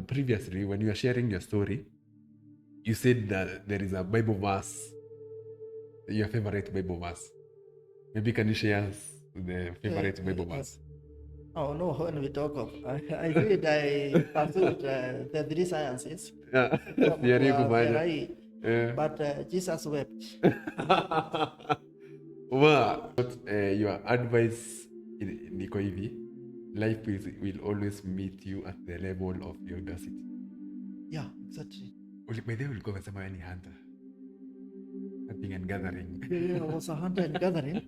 previously, when you were sharing your story, you said that there is a Bible verse, your favorite Bible verse. Maybe can you share us the favorite Bible verse? Oh no, when we talk of, I said I pursued the three sciences, Yeah. Theory kufanya. theory, Yeah. but Jesus wept. What your advice niko hivi, life will always meet you at the level of your audacity. Yeah, exactly. By the way, ulikuwa umesema wewe ni hunter. Hunting and gathering. Yeah, I was a hunter and gathering.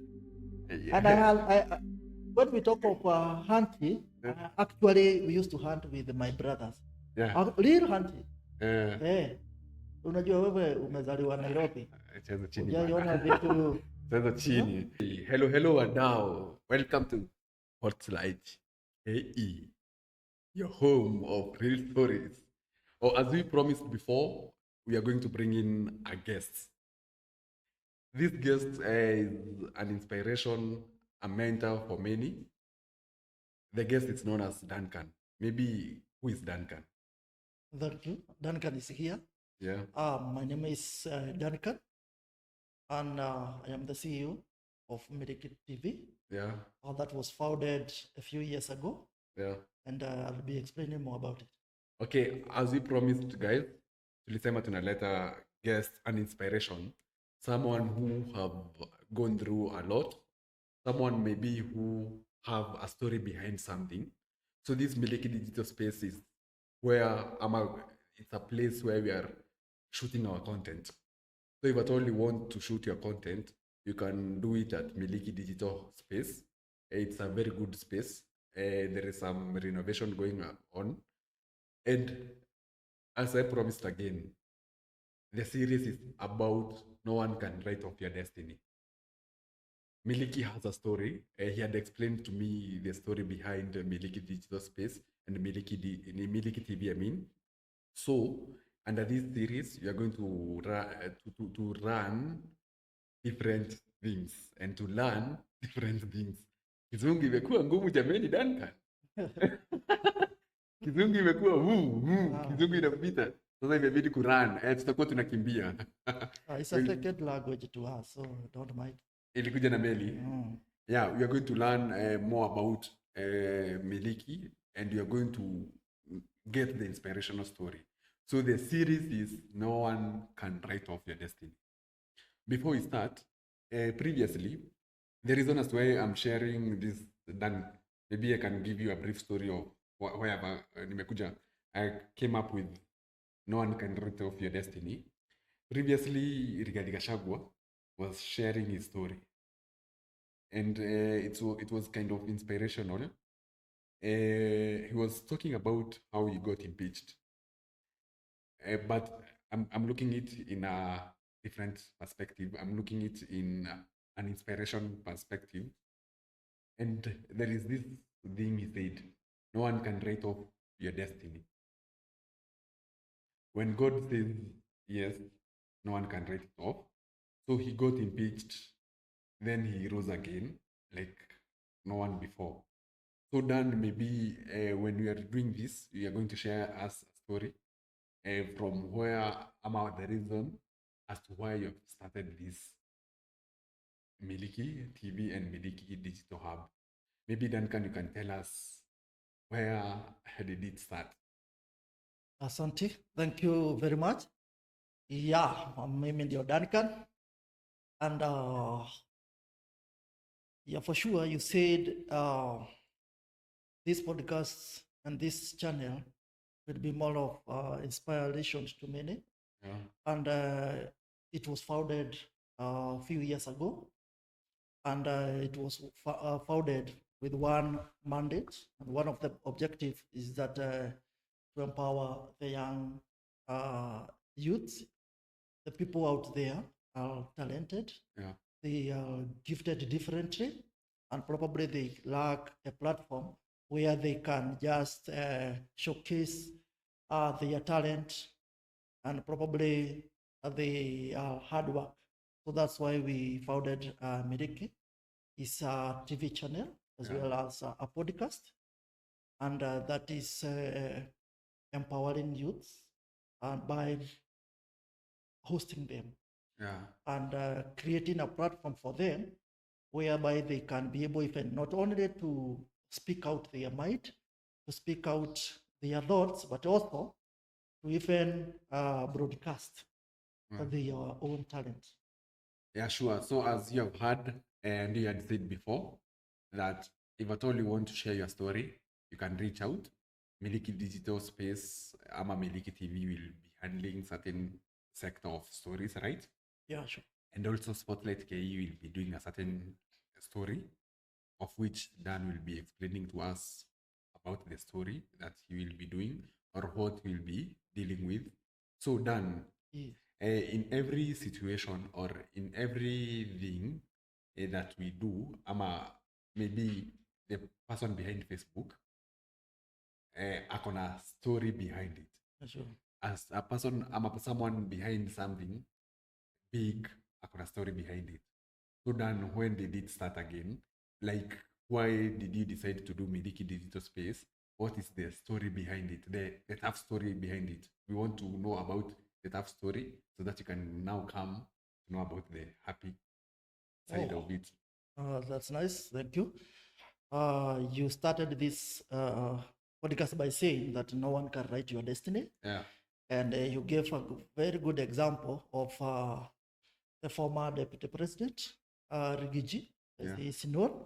Yeah. And when we talk of hunting, actually we used to hunt with my brothers. Yeah. Real hunting. Yeah. Unajua wewe umezaliwa Nairobi. Chezo chini Hujaiona bana. vitu. Chezo chini. Hello wadau. Welcome to Hotlight AE, your home of real stories. Or as we promised before, we are going to bring in a guest. This guest is an inspiration, a mentor for many. The guest is known as Duncan. Maybe who is Duncan? Thank you. Duncan is here. Yeah. My name is Duncan, and I am the CEO of Miliki TV. Yeah. That was founded a few years ago. Yeah. And I'll be explaining more about it. Okay, as we promised, guys, tulisema tunaleta guest an inspiration, someone who have gone through a lot, someone maybe who have a story behind something. So this Miliki digital space is where it's a place where we are shooting our content. So if at all you want to shoot your content, you can do it at Miliki digital space. It's a very good space. There is some renovation going on. And as I promised again, the series is about no one can write off your destiny. Miliki has a story. He had explained to me the story behind Miliki Digital Space and Miliki TV, I mean. So, under this series, you are going to run different things and to learn different things. Kizungu imekuwa ngumu jameni, Duncan. Kizungu imekuwa Kizungu inapita. Sasa imebidi kuran. Tutakuwa tunakimbia. It's a second language to us, so don't mind. Ilikuja na meli. Yeah, we are going to learn more about Miliki, and we are going to get the inspirational story. So the series is No One Can Write Off Your Destiny. Before we start, previously, the reason as why I'm sharing this, then maybe I can give you a brief story of wherever nimekuja. I came up with No One Can Write Off Your Destiny. Previously, Rigathi Gachagua was sharing his story, and it was kind of inspirational. He was talking about how he got impeached, but I'm looking it in a different perspective. I'm looking it in an inspiration perspective, and there is this thing he said: no one can write off your destiny. When God says yes, no one can write it off. So he got impeached, then he rose again, like no one before. So Dan, maybe when we are doing this, we are going to share us a story from where about the reason as to why you have started this Miliki TV and Miliki Digital Hub. Maybe Duncan, you can tell us where did it start? Asante, thank you very much. Yeah, I'm ndio Duncan. And yeah, for sure, you said this podcast and this channel will be more of inspirations to many. Yeah. And it was founded a few years ago. And it was founded with one mandate. And one of the objectives is that to empower the young youth. The people out there are talented. Yeah. They are gifted differently, and probably they lack a platform where they can just showcase their talent and probably their hard work. So that's why we founded Miliki. It's a TV channel as well as a podcast, and that is empowering youths and by hosting them and creating a platform for them whereby they can be able even not only to speak out their mind, to speak out their thoughts, but also to even broadcast their own talent. Yeah, sure. So as you have heard and you had said before, that if at all you want to share your story, you can reach out. Miliki Digital Space, Ama Miliki TV will be handling certain sector of stories, right? Yeah, sure. And also Spotlight KE will be doing a certain story, of which Dan will be explaining to us about the story that he will be doing or what he'll be dealing with. So Dan, in every situation or in everything that we do, maybe the person behind Facebook, akona story behind it. Sure. As a person, someone behind something big, akona story behind it. So then when did it start again? Like, why did you decide to do Miliki Digital Space? What is the story behind it? The tough story behind it. We want to know about the tough story so that you can now come to know about the happy side of it. That's nice. Thank you. You started this podcast by saying that no one can write your destiny. Yeah. And you gave a very good example of the former deputy president, Rigiji, as he is known.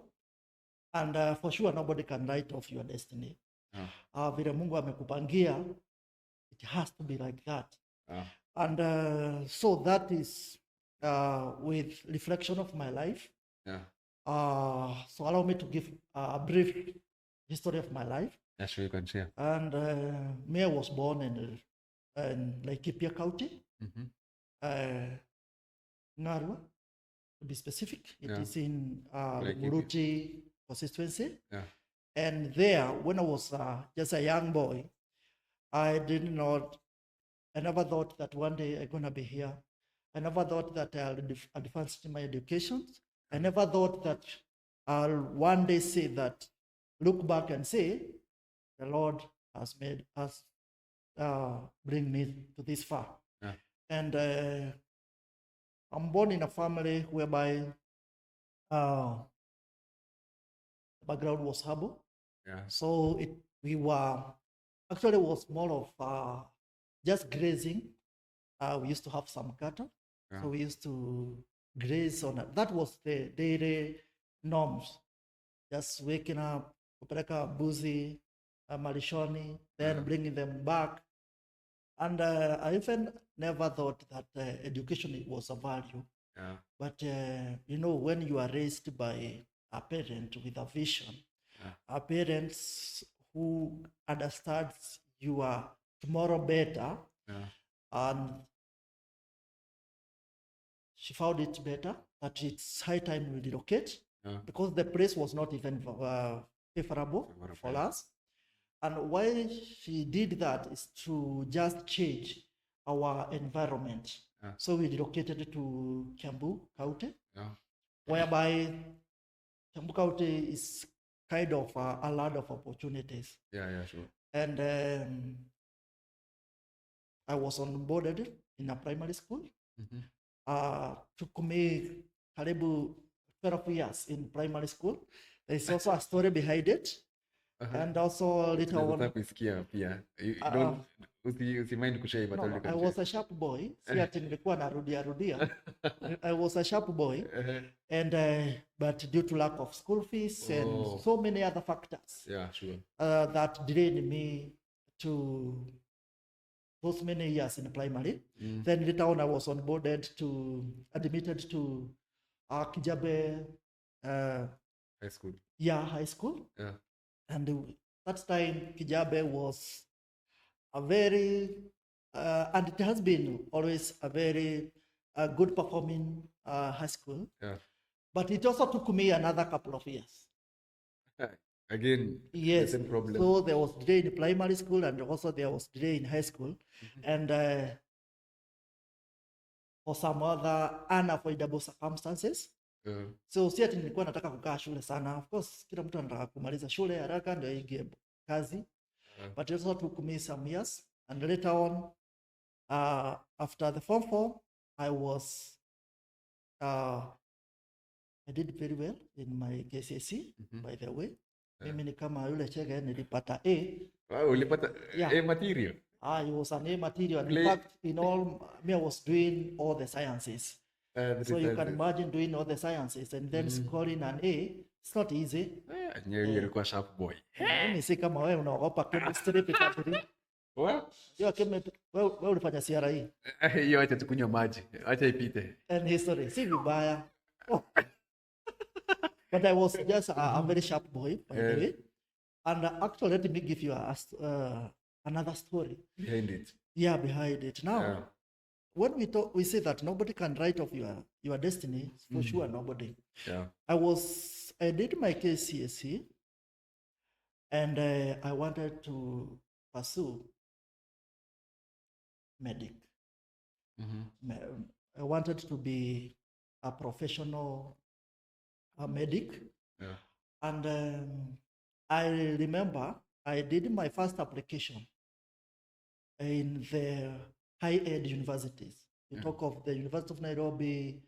And for sure, nobody can write off your destiny. Vile Mungu amekupangia, it has to be like that. And so that is with reflection of my life. So allow me to give a brief history of my life. Yeah, sure, you can share. And me, I was born in Laikipia County, Narwa, to be specific. It is in Miliki constituency. And there, when I was just a young boy, I never thought that one day I'm going to be here. I never thought that I'll advance in my education. I never thought that I'll one day say that, look back and say, the Lord has made us bring me to this far. And I'm born in a family whereby the background was humble. So we were actually was more of just grazing. We used to have some cattle, so we used to graze on it. That was the daily norms. Just waking up, kupeleka mbuzi, malishoni, then bringing them back. And I even never thought that education was a value. But when you are raised by a parent with a vision, a parents who understands your tomorrow better, and she found it better that it's high time we relocate because the place was not even favorable for us. And why she did that is to just change our environment. So we relocated to Kiambu County, whereby Kiambu County is kind of a land of opportunities. Sure. And I was onboarded in a primary school. Took me karibu 12 years in primary school. There's also a story behind it. And also later on, I was a sharp boy. I was a sharp boy, and but due to lack of school fees and so many other factors, that drained me to those many years in primary. Then later on, I was admitted to Kijabe high school. High school. And that time, Kijabe was a very, and it has been always a very good performing high school. But it also took me another couple of years. Again, yes, the same problem. So there was delay in primary school and also there was delay in high school. And for some other unavoidable circumstances, so si ati nilikuwa nataka kukaa shule sana. Of course, kila mtu anataka kumaliza shule haraka ndio aingie kazi. But it also took me some years. And later on, after the Form 4, I was, I did very well in my KCSE, by the way. Mimi ni kama yule chege nilipata A. Wow, ulipata Yeah. A material. It was an A material. And in Play- fact, in all, me, I was doing all the sciences. So you can imagine doing all the sciences and then scoring an A. It's not easy. Nyewe ilikuwa sharp boy. Mimi si kama wewe unaogopa chemistry pekee. What? Hiyo wewe ulifanya CRE Hiyo acha tukunywa maji. Acha ipite. and history. Si vibaya. But I was just a very sharp boy, by the way. And actually, let me give you another story. Behind it. Yeah, behind it. Now, when we say that nobody can write off your destiny, for sure, nobody. Yeah. I did my KCSE, and I wanted to pursue medic. I wanted to be a professional medic. Yeah. And I remember I did my first application in the high-ed universities. You talk of the University of Nairobi,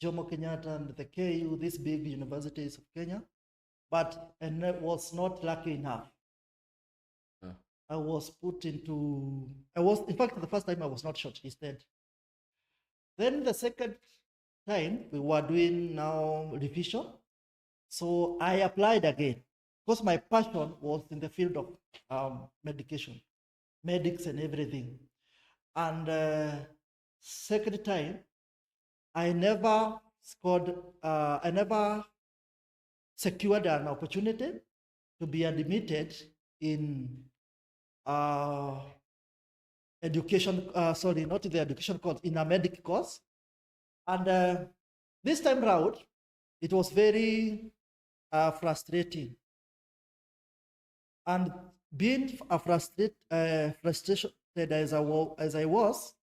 Jomo Kenyatta, and the KU, these big universities of Kenya. But I was not lucky enough. I was put into, in fact, the first time I was not shortlisted. Then the second time we were doing now revision. So I applied again because my passion was in the field of medication, medics and everything. And second time, I never secured an opportunity to be admitted in education, sorry, not the education course, in a medical course. And this time round, it was very frustrating. And being frustrated as I was,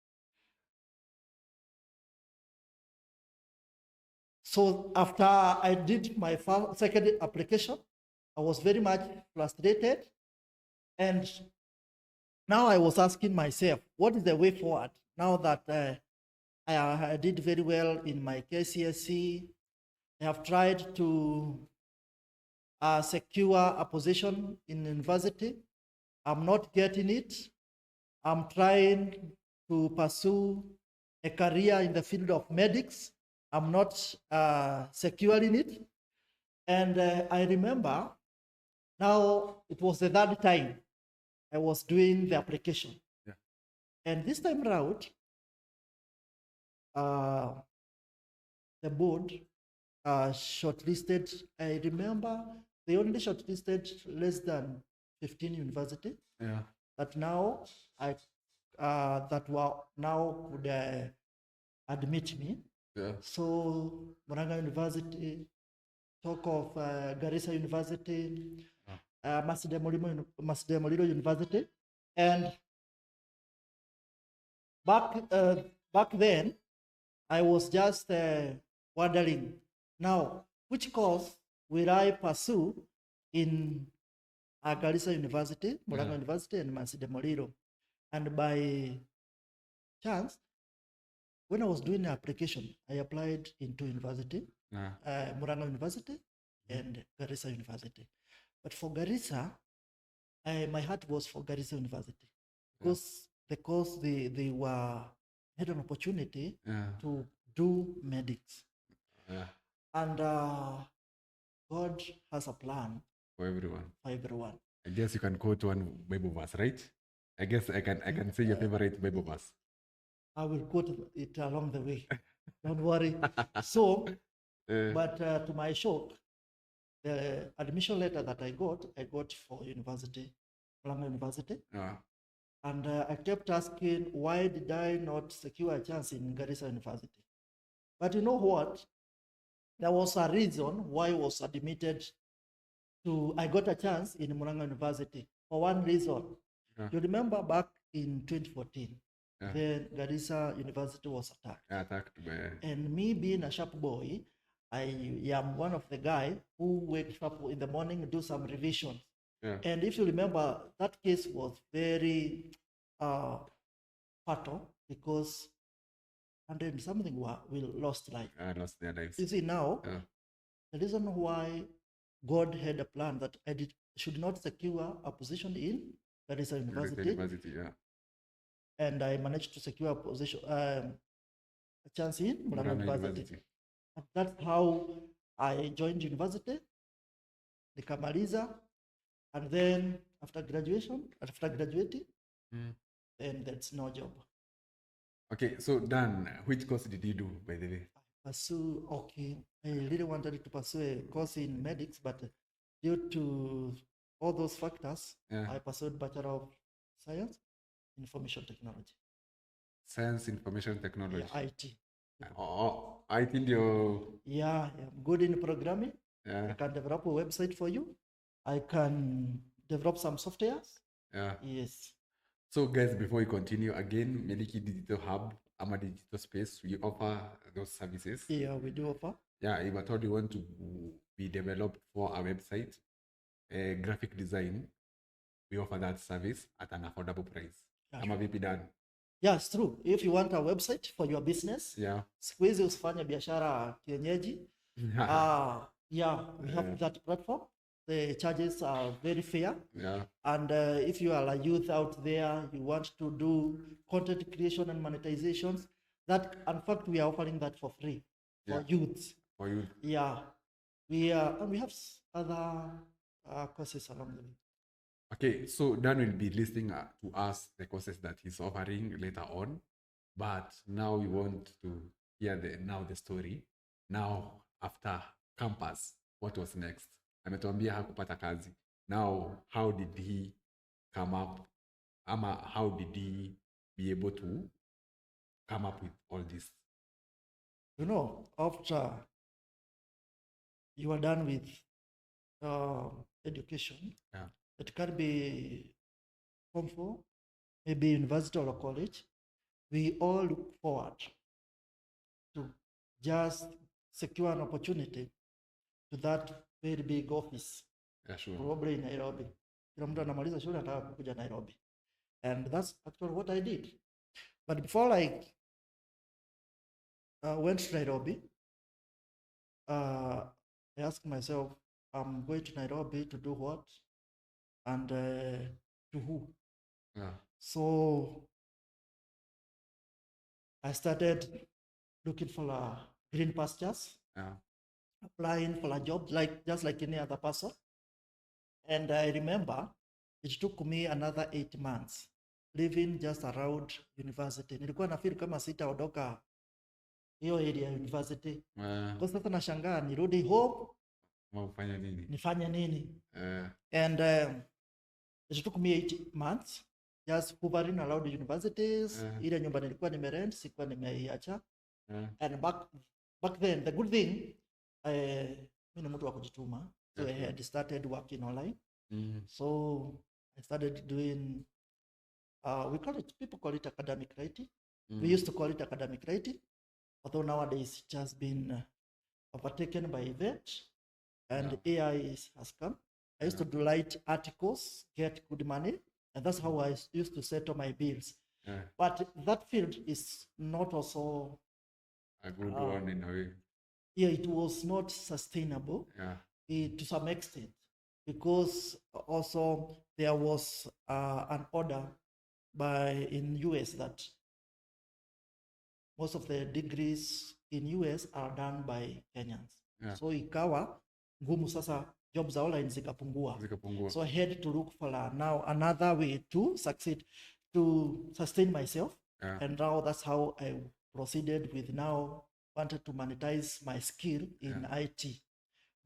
so after I did my second application, I was very much frustrated. And now I was asking myself, what is the way forward? Now that I did very well in my KCSE, I have tried to secure a position in university. I'm not getting it. I'm trying to pursue a career in the field of medics. I'm not securing it. And I remember now it was the third time I was doing the application. Yeah. And this time around, the board shortlisted, I remember they only shortlisted less than 15 universities. Yeah. That now that were now could admit me. Yeah. So Murang'a University, talk of Garissa University, Masde Muliro University, and back then I was just wondering, now which course will I pursue in Garissa University, Murang'a University, and Masde Muliro? And by chance, when I was doing the application, I applied in two universities, Murang'a University and Garissa University. But for Garissa, my heart was for Garissa University because the course they had an opportunity to do medics. And God has a plan for everyone. I guess you can quote one Bible verse, right? I guess I can say your favorite Bible verse. I will quote it along the way. Don't worry. So, but to my shock, the admission letter that I got for university, Murang'a University. And I kept asking, why did I not secure a chance in Garissa University? But you know what? There was a reason why I was admitted to, I got a chance in Murang'a University for one reason. You remember back in 2014, then Garissa University was attacked. And me being a sharp boy, I am one of the guys who wakes up in the morning and do some revision. Yeah. And if you remember, that case was very fatal because 100 something will lost life. Lost their lives. You see now, Yeah. the reason why God had a plan that I should not secure a position in Garissa University, Yeah. and I managed to secure a position, a chance in Murang'a University. And that's how I joined university, nikamaliza, and then after graduating, then that's no job. Okay, so Dan, which course did you do, by the way? I really wanted to pursue a course in medics, but due to all those factors, I pursued Bachelor of Science, Information Technology. Science, Information Technology. Yeah, IT. I think you're... Yeah, I'm good in programming. Yeah. I can develop a website for you. I can develop some softwares. Yeah. Yes. So guys, before we continue, again, Miliki Digital Hub, Ama Digital Space, we offer those services. Yeah, we do offer. Yeah, if at all you want to be developed for a website, graphic design, we offer that service at an affordable price. Yeah, Ama vipi Dan? Yeah, it's true. If you want a website for your business, yeah, siku hizi usifanye biashara kienyeji. Yeah, we have that platform. The charges are very fair. Yeah. And if you are a youth out there, you want to do content creation and monetizations, that in fact we are offering that for free for youths. For youth. Yeah, and we have other courses along the way. Okay, so Dan will be listing to us the courses that he's offering later on, but now we want to hear the story. Now, after campus, what was next? Ametuambia hakupata kazi. Now, how did he come up? How did he be able to come up with all this? You know, after you are done with education, it can be Form 4, maybe university or college. We all look forward to just secure an opportunity to that very big office. Yeah, sure. Probably in Nairobi. Kila mtu anamaliza shule anataka kuja Nairobi. And that's actually what I did. But before I went to Nairobi, I asked myself, I'm going to Nairobi to do what? And to who? Yeah. So I started looking for green pastures, applying for a job just like any other person. And I remember it took me another 8 months living just around university. Nilikuwa na feel kama sitaondoka hiyo area ya university. Kwa sasa nashangaa nirudi home. Nifanye nini? And it took me 8 months just hovering around the universities. Ile nyumba nilikuwa nimerent sikuwa nimeiacha. And back then the good thing mimi ni mtu wa kujituma. So I had started working online. So I started doing people call it academic writing. We used to call it academic writing, although nowadays it has been overtaken by event and AI has come. I used to write articles, get good money, and that's how I used to settle my bills. But that field is not also a good one in a way. Yeah, it was not sustainable to some extent, because also there was an order in US that most of the degrees in US are done by Kenyans. So ikawa ngumu sasa jobs za online zikapungua. So I had to look for now another way to succeed, to sustain myself. And now that's how I proceeded with now wanted to monetize my skill in IT.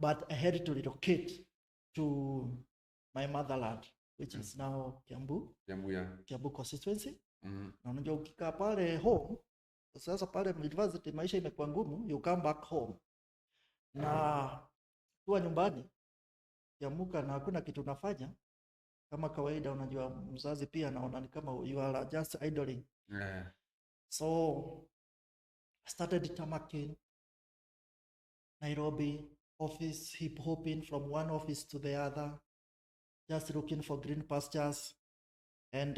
But I had to relocate to my motherland, which is now Kiambu constituency. Na unajua ukikaa pale home, sasa pale university maisha imekuwa ngumu, you come back home. Na kuwa nyumbani, kiamuka na hakuna kitu unafanya, kama kawaida unajua mzazi pia anaona ni kama you are just idling. So I started tamaking Nairobi office, hip hopping from one office to the other. just looking for green pastures. And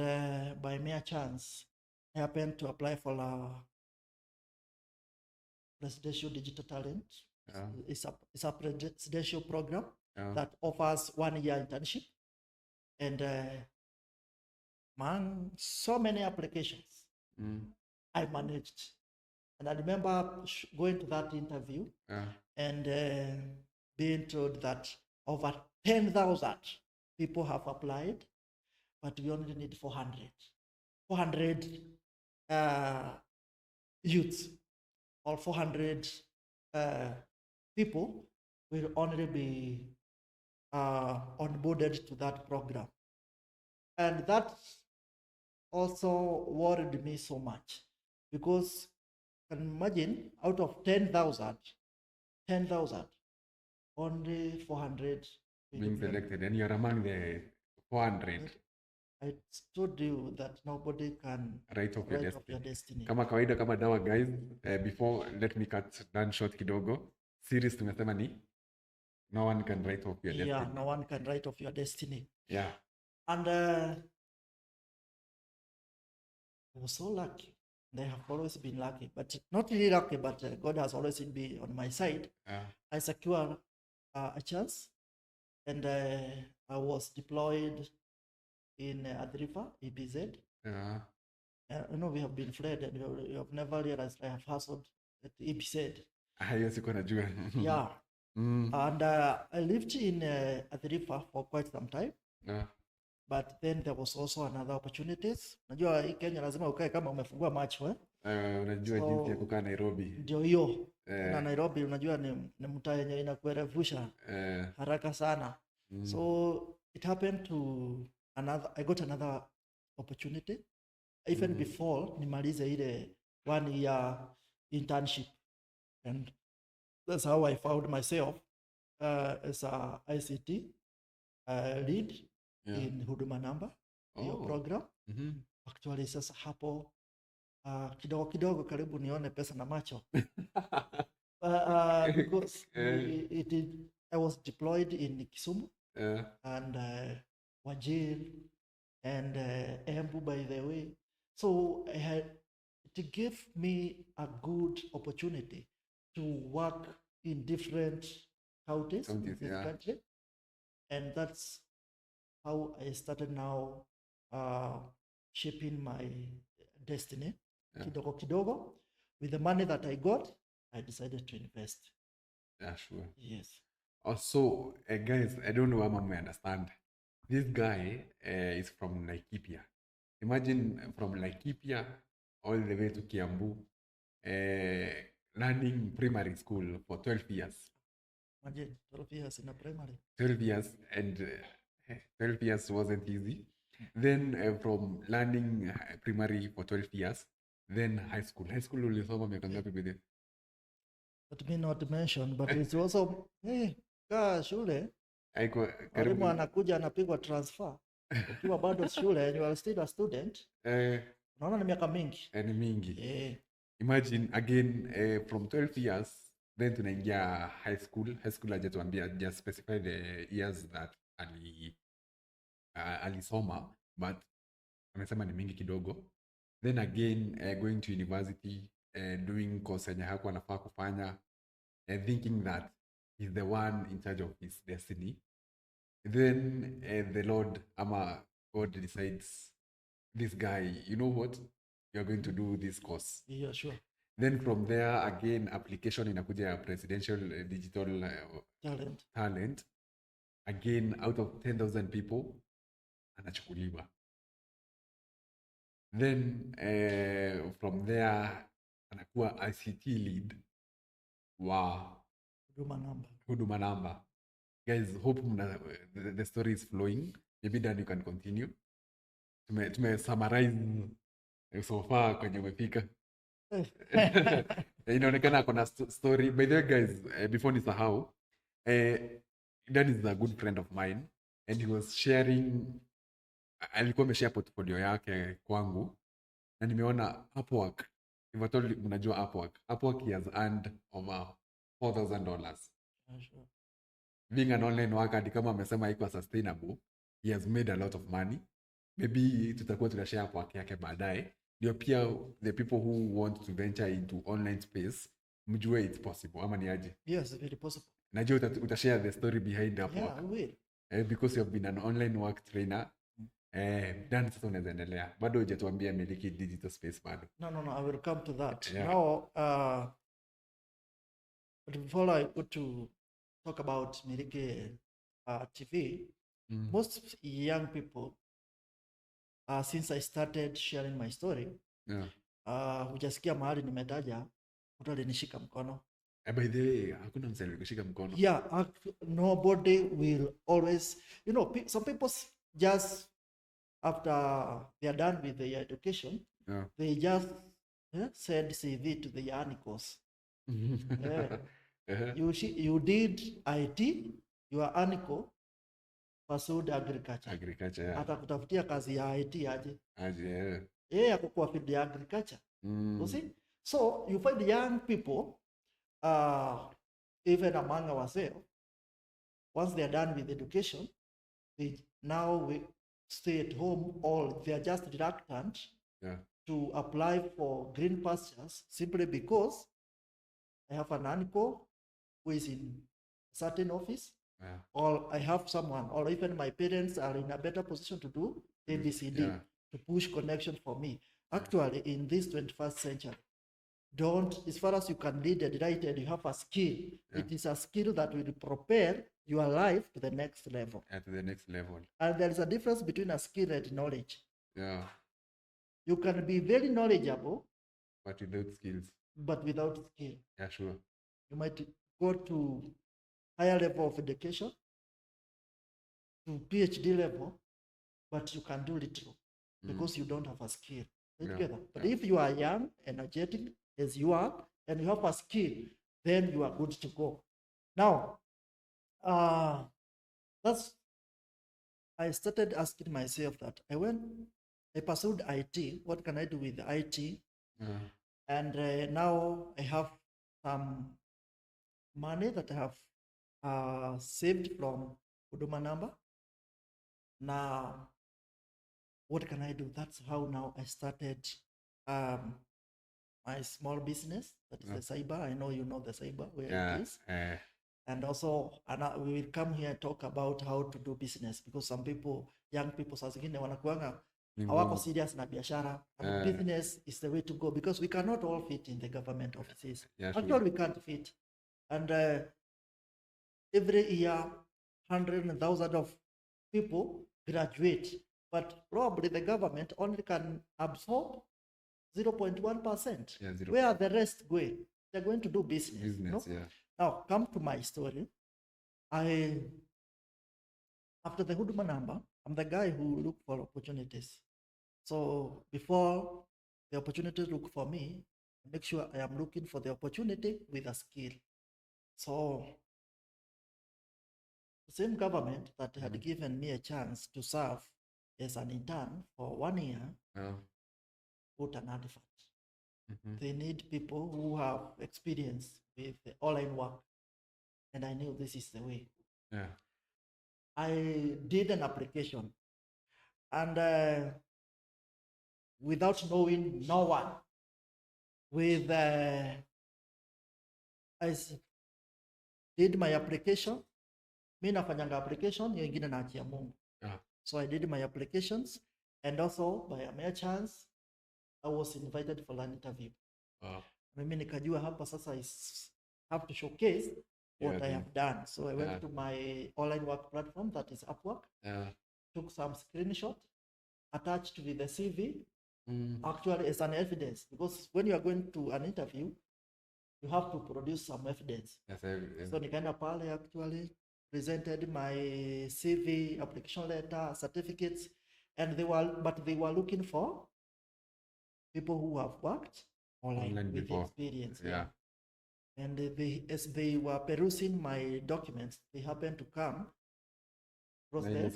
by mere chance, I happened to apply for a presidential digital talent. Yeah. It's a presidential program Yeah. that offers 1 year internship. And man, so many applications I managed. And I remember going to that interview and being told that over 10,000 people have applied, but we only need 400. 400 youths or 400 people will only be onboarded to that program. And that also worried me so much because you can imagine out of 10,000, only 400 being selected, and you're among the 400. I told you that nobody can write off your destiny. Kama kawaida, kama dawa guys, before let me cut down short kidogo. Series tumesema ni no one can write off your destiny. Yeah, no one can write off your destiny. Yeah. And I was so lucky. They have always been lucky, but not really lucky, but God has always been on my side. I secured a chance, and I was deployed in Adrifa, EBZ. I know we have been fled, and we have never realized I have hustled at EBZ. Yeah. And I lived in Adrifa for quite some time. But then there was also another opportunities. Najua hii Kenya lazima ukae kama umefungua macho unajua jinsi ya kukaa Nairobi. Ndio hiyo. Na Nairobi unajua ni mtaa yenye inakuerevusha haraka sana. So it happened to I got another opportunity even before nimalize ile 1 year internship, and that's how I found myself as a ICT lead in Huduma Namba, your program. Actually sasa hapo kidogo kidogo karibu nione pesa na macho. Because I was deployed in Kisumu and Wajir and Embu, by the way. So it gave me a good opportunity to work in different counties in the country. And that's how I started now shaping my destiny. Kidogo kidogo. With the money that I got, I decided to invest. Yeah, sure. Yes. Also, guys, I don't know how one may understand. This guy is from Laikipia. Imagine from Laikipia all the way to Kiambu, learning primary school for 12 years. Imagine 12 years in a primary. 12 years, and 12 years wasn't easy. Then from learning primary for 12 years, then high school. High school ulisoma miaka ngapi bidii? Let me not mention, but it's also shule. Mwalimu anakuja anapigwa transfer. Ukiwa bado shule, you are still a student. Unaona ni miaka mingi. Ni mingi. Imagine again from 12 years, then tunaingia high school. High school hajatuambia, just specify the years that alisoma, but amesema ni mingi kidogo. Then again going to university, doing course yenye hakuwa anafaa kufanya, thinking that he's the one in charge of his destiny. Then the Lord God decides, this guy, you know what, you're going to do this course. Yeah, sure. Then from there again application inakuja ya presidential digital talent. Again out of 10,000 people anachukuliwa. Then from there anakuwa ICT lead wa Huduma Namba. Guys, hope the story is flowing. Maybe then you can continue. Tume summarize so far kwenye umefika. Inaonekana kuna story. By the way guys, before nisahau, Dan is a good friend of mine and he was sharing, alikuwa ameshare portfolio yake kwangu na nimeona Upwork. If I told you mnajua Upwork he has earned over $4,000. Sure. Being an online worker, kama amesema haikuwa sustainable, he has made a lot of money. Maybe tutakuwa tunashare hapo yake baadaye, ndio pia the people who want to venture into online space mjue it's possible, ama ni aje? Yes, very possible. Najua utashare the story behind hapo. Yeah, I will. Because you have been an online work trainer. Dan, sasa unaweza endelea. Bado hujatuambia Miliki digital space bado. No, I will come to that. Yeah. Now, but before I go to talk about Miliki TV, most young people, since I started sharing my story, hujasikia mahali nimetaja mtu alinishika mkono. By the way, hakuna msee alikushika mkono. Yeah, nobody will always, some people just after they are done with their education, they just send CV to the uncles. You did IT, your uncle pursued agriculture. Yeah. Atakutafutia kazi ya IT aje. Yeah. Ako kwa field ya agriculture. You see? So you find young people, even among ourselves, once they are done with education, they now stay at home, or they are just reluctant to apply for green pastures simply because I have an uncle who is in a certain office, or I have someone, or even my parents are in a better position to do ABCD to push connection for me. Actually, in this 21st century, as far as you can lead and write and you have a skill, it is a skill that will prepare your life to the next level. To the next level. And there is a difference between a skill and knowledge. Yeah. You can be very knowledgeable, but without skills. But without skill. Yeah, sure. You might go to higher level of education, to PhD level, but you can do little because you don't have a skill. Together. But if you are young, energetic, as you are, and you have a skill, then you are good to go. Now, I started asking myself that I pursued IT. What can I do with IT? And now I have some money that I have saved from Huduma number. Now, what can I do? That's how now I started my small business. That is the cyber. I know you know the cyber where it is. And also, we will come here and talk about how to do business, because some people, young people, saa zingine wanakuanga hawako serious na biashara. Business is the way to go, because we cannot all fit in the government offices. Actually, we can't fit. And every year, 100,000 of people graduate, but probably the government only can absorb 0.1%. Where are the rest going? They're going to do business. Now, come to my story. After the Huduma number, I'm the guy who look for opportunities. So before the opportunity look for me, make sure I am looking for the opportunity with a skill. So the same government that had given me a chance to serve as an intern for 1 year put an advert. They need people who have experience with the online work. And I knew this is the way. I did an application. And without knowing no one, I did my application. Mi nafanyanga application, hiyo ingine naachia Mungu. So I did my applications, and also by a mere chance, I was invited for an interview. Mimi nikajua hapa sasa I have to showcase what I have done. So I went to my online work platform, that is Upwork. Took some screenshot, attached with the CV, actually as an evidence, because when you are going to an interview, you have to produce some evidence. So nikaenda pale, actually presented my CV, application letter, certificates, and they were looking for people who have worked online with experience. And as they were perusing my documents, they happened to come across the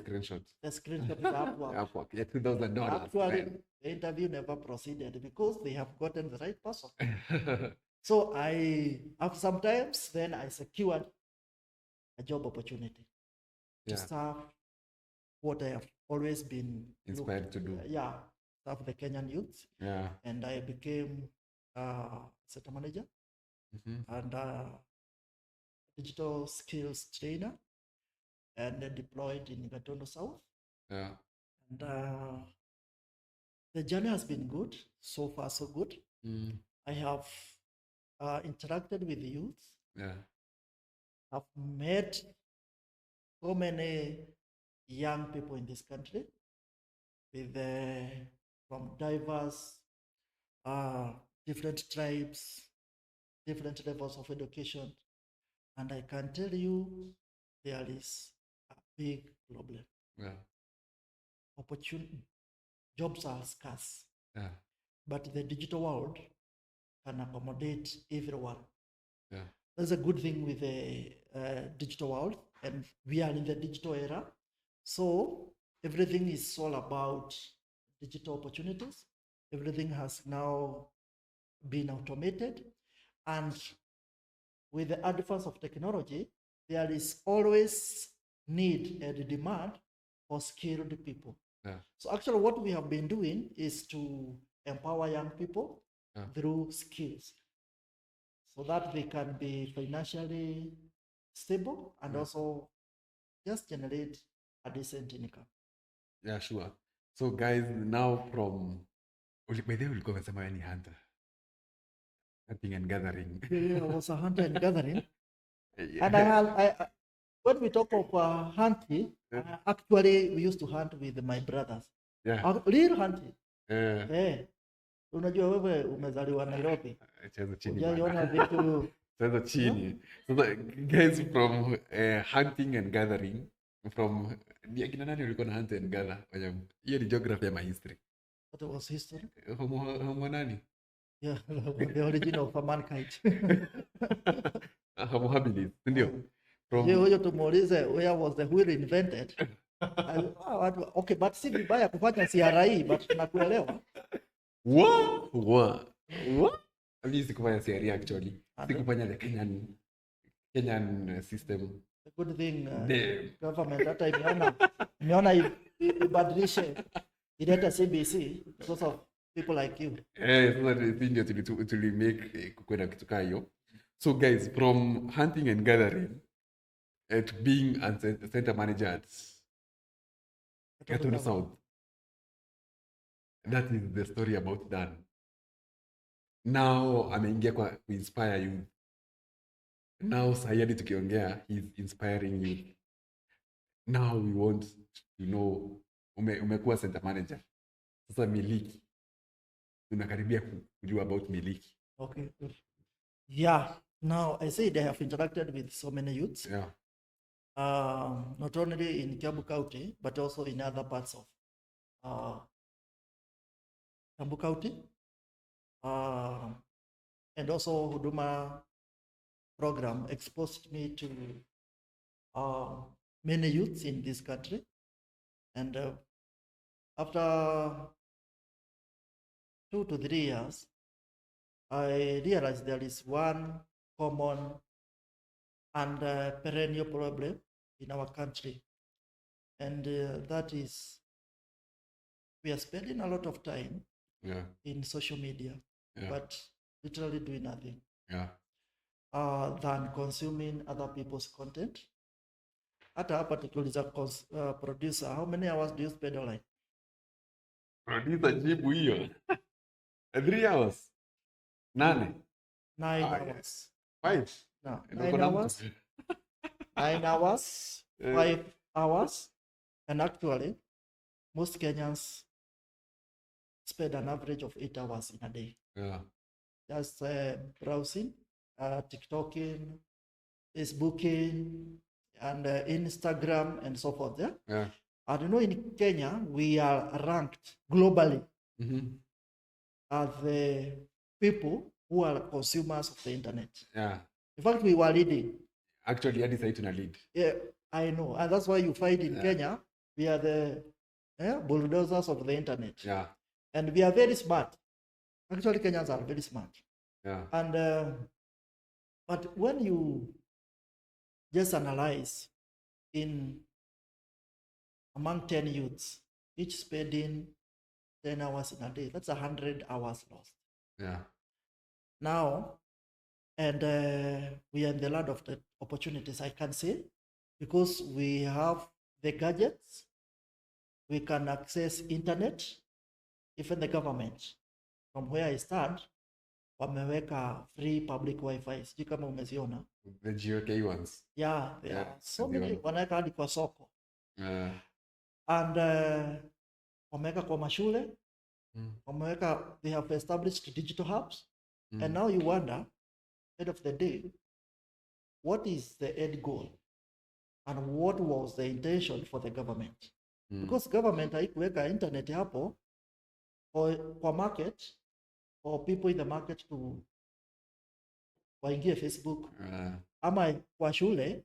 screenshot of Upwork. $2,000. Actually, the interview never proceeded because they have gotten the right person. So after some times, then I secured a job opportunity to serve what I have always been Inspired to do. Yeah, of the Kenyan youth. Yeah. And I became center manager and digital skills trainer and deployed in Gatondo South. Yeah. And the journey has been good. So far, so good. I have interacted with the youth. Yeah. I've met so many young people in this country with from diverse, different tribes, different levels of education. And I can tell you there is a big problem. Yeah. Opportunity, jobs are scarce. Yeah. But the digital world can accommodate everyone. Yeah. That's a good thing with the digital world, and we are in the digital era. So everything is all about digital opportunities. Everything has now been automated, and with the advance of technology, there is always need and demand for skilled people. Yeah. So actually what we have been doing is to empower young people through skills so that they can be financially stable and also just generate a decent income. Yeah, sure. So guys, now from by the way, we'll go with any hunter. Hunting and gathering. Yeah, I was a hunter and gathering. And I when we talk of hunting, actually we used to hunt with my brothers. Yeah. Real hunting. Yeah. Unajua wewe umezaliwa Nairobi. Cheza chini Hujaiona bana. vitu. Cheza chini. So the guys from hunting and gathering from kina nani ulikuwa na hunt and gather? Hiyo ni geography ama history? What was history? Homo nani? Yeah, the origin of mankind. Homo habilis, ndio. Huyo tumuulize where was the wheel invented? Okay, but si vibaya kufanya CRE, but tunakuelewa. What? Mimi sikufanya CRE actually. Sikufanya the Kenyan system. The good thing government hata imeona ibadilishe ileta CBC because of people like you. So that ndio tuli make kukwenda kitu kama hiyo. So guys, from hunting and gathering to being a center manager at Gatondo South. That is the story about Dan. Now ameingia kwa inspire youth. Now Sayadi tukiongea, he's inspiring youth. Now we want to know umekuwa center manager. Sasa Miliki. Tunakaribia kujua about Miliki. Okay, good. Yeah, now I said I have interacted with so many youths. Yeah. Not only in Kiambu County, but also in other parts of Kiambu County. And also Huduma program exposed me to many youths in this country. And after 2 to 3 years, I realized there is one common and perennial problem in our country. And that is we are spending a lot of time in social media, but literally doing nothing than consuming other people's content. Hata hapa tukiuliza producer, how many hours do you spend online? Producer jibu hiyo. 3 hours. 9 hours. 5. No, 9 hours. 9 hours, 5 hours. And actually, most Kenyans spend an average of 8 hours in a day. Yeah. Just browsing, TikToking, Facebooking, and Instagram, and so forth. Yeah. I don't know, in Kenya, we are ranked globally as the people who are consumers of the internet. Yeah. In fact, we were leading. Actually, I decided to lead. Yeah, I know. And that's why you find in Kenya, we are the bulldozers of the internet. Yeah. And we are very smart. Actually, Kenyans are very smart. Yeah. And but when you just analyze in among 10 youths, each spending 10 hours in a day. That's 100 hours lost. Yeah. Now, and we are in the land of the opportunities, I can say, because we have the gadgets, we can access internet, even the government. From where I stand, wameweka free public wifi, sijui kama umeziona. The GOK ones. Yeah, there Yeah, are so the many, one. wanaweka hadi kwa soko. And wameweka kwa mashule, wameweka, they have established digital hubs. And now you wonder, end of the day, what is the end goal? And what was the intention for the government? Because government haikuweka internet hapo for market, for people in the market to waingie Facebook, ama kwa shule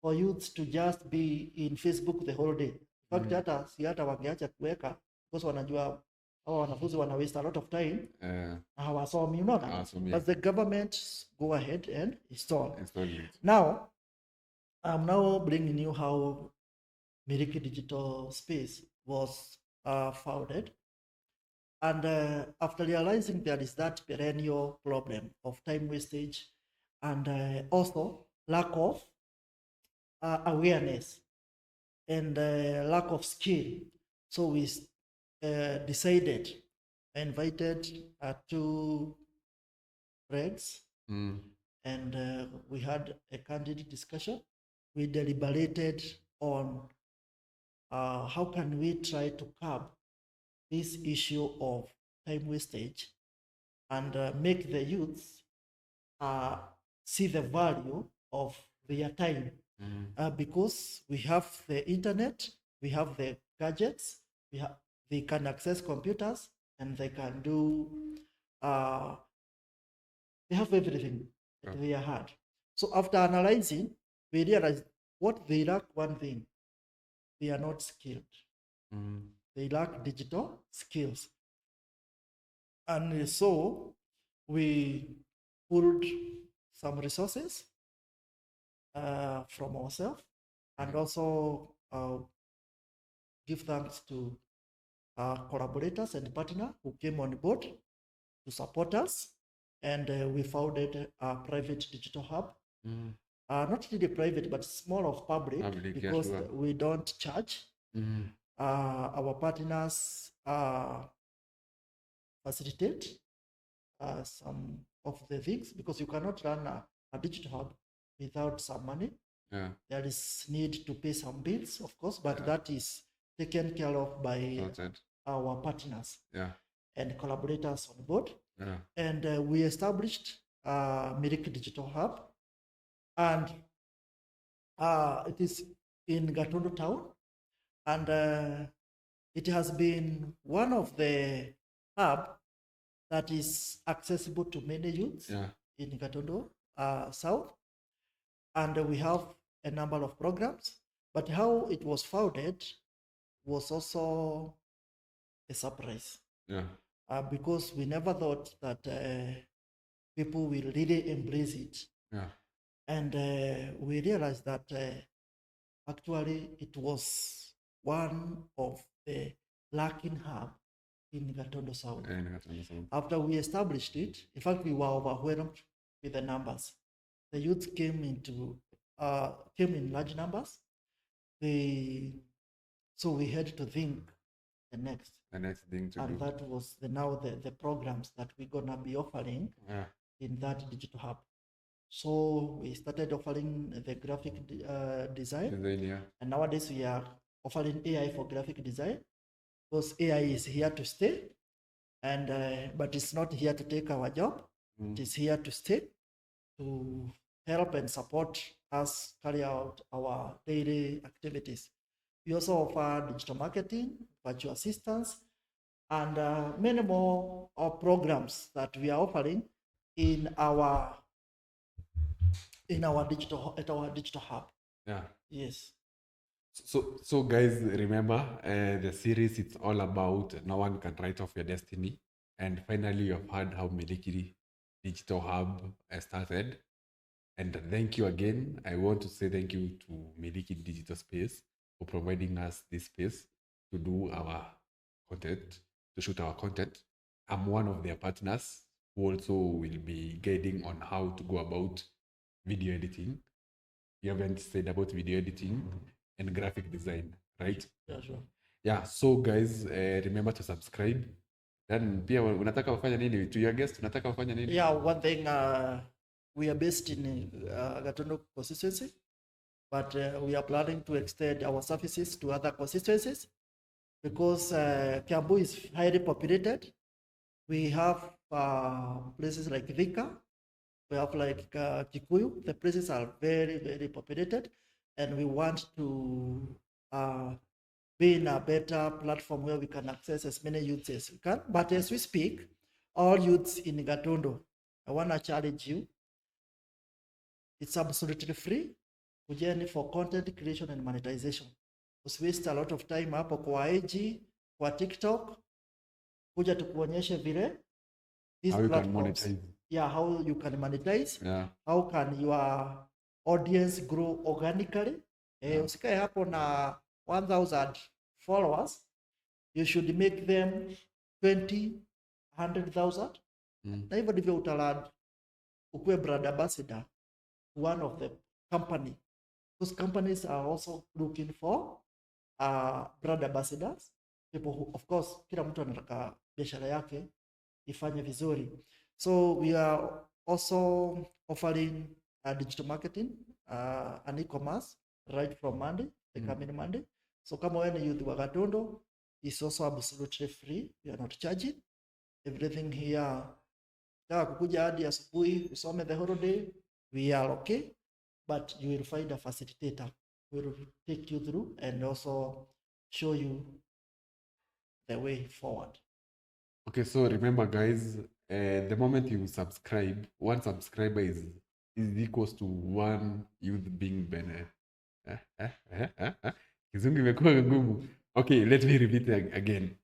for youths to just be in Facebook the whole day. In fact, hata si hata wangeacha kuweka because wanajua hawa wanafunzi wana waste a lot of time na hawasomi, unaona. But the government go ahead and install it. Now, I'm now bringing you how Miliki Digital Space was founded. And after realizing there is that perennial problem of time wastage and also lack of awareness and lack of skill, so we decided, invited 2 friends, and we had a candid discussion. We deliberated on how can we try to curb this issue of time wastage and make the youths see the value of their time. Because we have the internet, we have the gadgets, they can access computers, and they can do, they have everything at their hand. So after analyzing, we realized what they lack one thing: they are not skilled. They lack digital skills. And so we pulled some resources from ourselves, and also give thanks to collaborators and partners who came on board to support us. And we founded a private digital hub. Not really private, but small of public because we don't charge. Our partners facilitate some of the things, because you cannot run a digital hub without some money. There is need to pay some bills, of course, but that is taken care of by our partners and collaborators on board. And we established Miliki Digital Hub, and it is in Gatundu town, and it has been one of the hub that is accessible to many youths in Gatundu South. And we have a number of programs, but how it was founded was also a surprise. Because we never thought that people will really embrace it. And we realized that actually it was one of the lacking hub in Gatundu South. After we established it, in fact, we were overwhelmed with the numbers. The youth came in large numbers. So we had to think the next thing to do. And that was the programs that we're gonna be offering in that digital hub. So we started offering the graphic design. And nowadays we are offering AI for graphic design, because AI is here to stay, and but it's not here to take our job. It is here to stay, to help and support us carry out our daily activities. We also offer digital marketing, virtual assistants, and many more programs that we are offering in our digital hub. Yes. So guys, remember the series, it's all about no one can write off your destiny. And finally, you've heard how Miliki Digital Hub started. And thank you again. I want to say thank you to Miliki Digital Space for providing us this space to do our content, to shoot our content. I'm one of their partners who also will be guiding on how to go about video editing. You haven't said about video editing and graphic design, right? Yeah, sure. Yeah, so guys, remember to subscribe. Then pia unataka wafanya nini? To your guest, unataka wafanya nini? Yeah, one thing, we are based in Gatondo constituency, but we are planning to extend our services to other constituencies because Kiambu is highly populated. We have places like Thika, we have like Kikuyu. The places are very, very populated, and we want to be in a better platform where we can access as many youths as we can. But as we speak, all youths in Gatondo, I want to challenge you. It's absolutely free. Kujeni for content creation and monetization. Usiwaste a lot of time hapo kwa IG, kwa TikTok. Kuja tukuonyeshe vile these How you can platforms. monetize. Yeah, how you can monetize. Yeah. How can your audience grow organically? Usikae hapo na 1,000 followers. You should make them 20, 100,000. Na hivyo ndivyo utalad ukuwe brand ambassador to one of the company. Those companies are also looking for brand ambassadors. People who, of course, kila mtu anataka biashara yake ifanye vizuri. So we are also offering digital marketing and e-commerce right from Monday, the coming Monday. So kama wewe ni youth wa Gatondo, is also absolutely free. We are not charging. Everything here, kama kukuja hadi asubuhi usome the whole day, we are okay, but you will find a facilitator who will take you through and also show you the way forward. Okay, so remember guys, the moment you subscribe, one subscriber is equals to one youth being Kizungu imekuwa ngumu. Okay, let me repeat it again.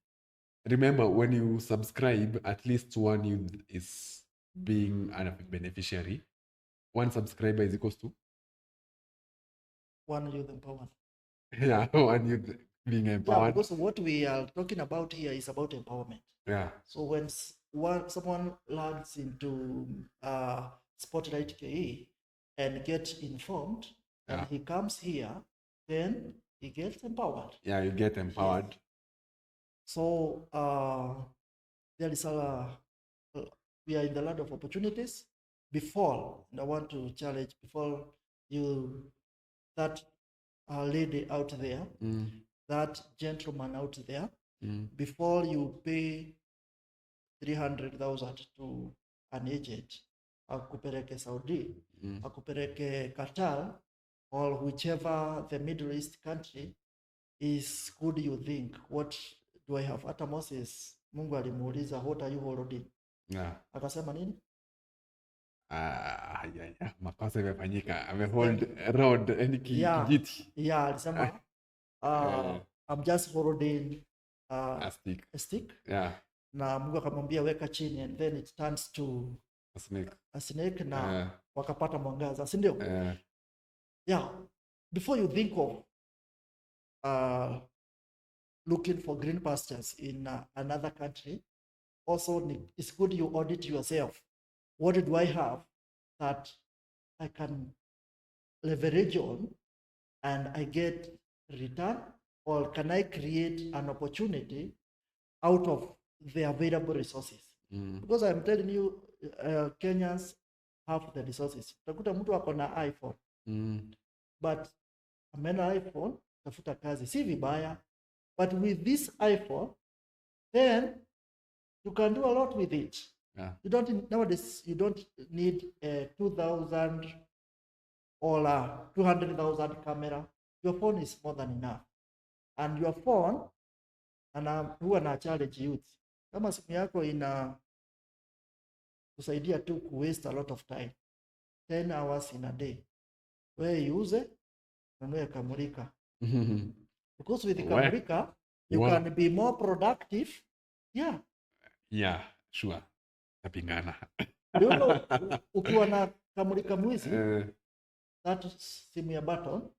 Remember, when you subscribe, at least one youth is being a beneficiary. One subscriber is equals to? One youth empowered. Yeah, one youth being Yeah, empowered. because what we are talking about here is about empowerment. Yeah. So when someone lands into Spotlight KE and gets informed, and he comes here, then he gets empowered. Yeah, you get empowered. Yes. So there is we are in the land of opportunities. Before, and I want to challenge before you, that lady out there, that gentleman out there, before you pay 300,000 to an agent, akupeleke Saudi, akupeleke Qatar, or whichever the Middle East country is good, you think, what do I have? Hata Moses, Mungu alimuuliza, what are you holding? Yeah. Akasema nini? Makosa imefanyika. Amehold rod and kijiti. Yeah, alisema I'm just holding a stick. Yeah. Na Mungu akamwambia weka chini, and then it turns to a snake na wakapata mwangaza, si ndio? Yeah. Before you think of looking for green pastures in another country, also it's good you audit yourself. What do I have that I can leverage on and I get return, or can I create an opportunity out of the available resources? Because I'm telling you, Kenyans have the resources. Utakuta mtu ako na iPhone, but amena iPhone, tafuta kazi, si vibaya, but with this iPhone, then you can do a lot with it. Yeah. You don't nowadays. You don't need a 2,000 or a 200,000 camera. Your phone is more than enough, and your phone, and huwa na challenge youth, kama simu yako ina kusaidia tu ku waste a lot of time, 10 hours in a day, wewe use nunue kamulika, because with the kamulika you can be more productive. Yeah, sure. Napingana. Ukiwa na kamulika mwizi, that simu ya button,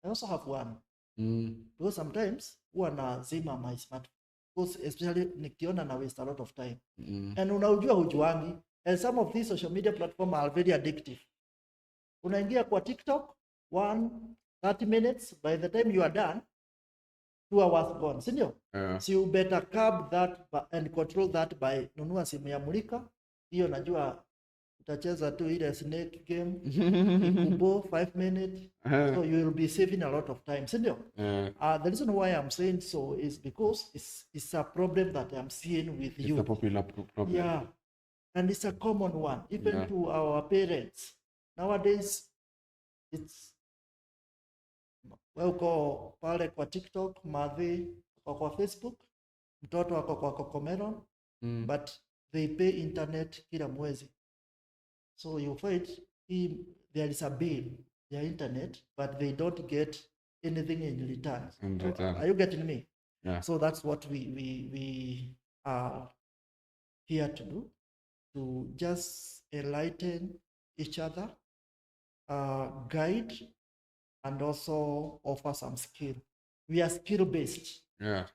I also have one. Because sometimes huwa nazima my smartphone. Because especially nikiona na waste a lot of time. And unaujua hujuangi. And some of these social media platforms are very addictive. Unaingia kwa TikTok, 30 minutes, by the time you are done, 2 hours gone, sindio? So you better curb that and control that by nunua simu ya Milika. Hiyo najua utacheza tu ile snake game, ikubo 5 minutes. So you will be saving a lot of time, sindio? The reason why I'm saying so is because it's a problem that I'm seeing with you. It's a popular problem. Yeah, and it's a common one, even to our parents. Nowadays, it's uko pale kwa TikTok, madhi kwa Facebook, mtoto wako kwa Cocomelon, but they pay internet kila mwezi. So you find there is a bill, their internet, but they don't get anything in return. Are you getting me? Yeah. So that's what we are here to do, to just enlighten each other, guide, and also offer some skill. We are skill-based. Yeah.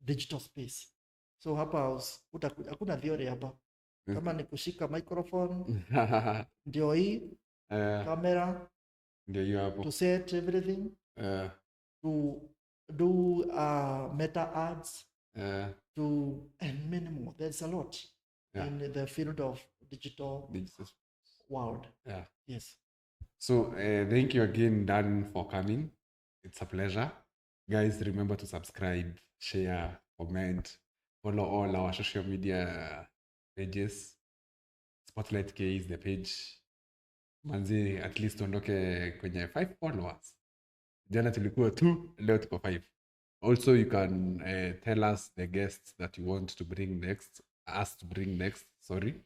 Digital space. So hapa hakuna theory hapa. Kama ni kushika microphone, ndio hii, camera, ndio hiyo hapo. To set everything, to do meta ads, and many more. There's a lot in the field of digital world. Yeah. Yes. So thank you again, Dan, for coming. It's a pleasure. Guys, remember to subscribe, share, comment, follow all our social media pages. Spotlight K is the page. Manzi, at least ondoke kwenye 5 followers. Jana tulikuwa 2, leo tuko 5. Also, you can tell us the guests that you want to bring next. Us to bring next, sorry.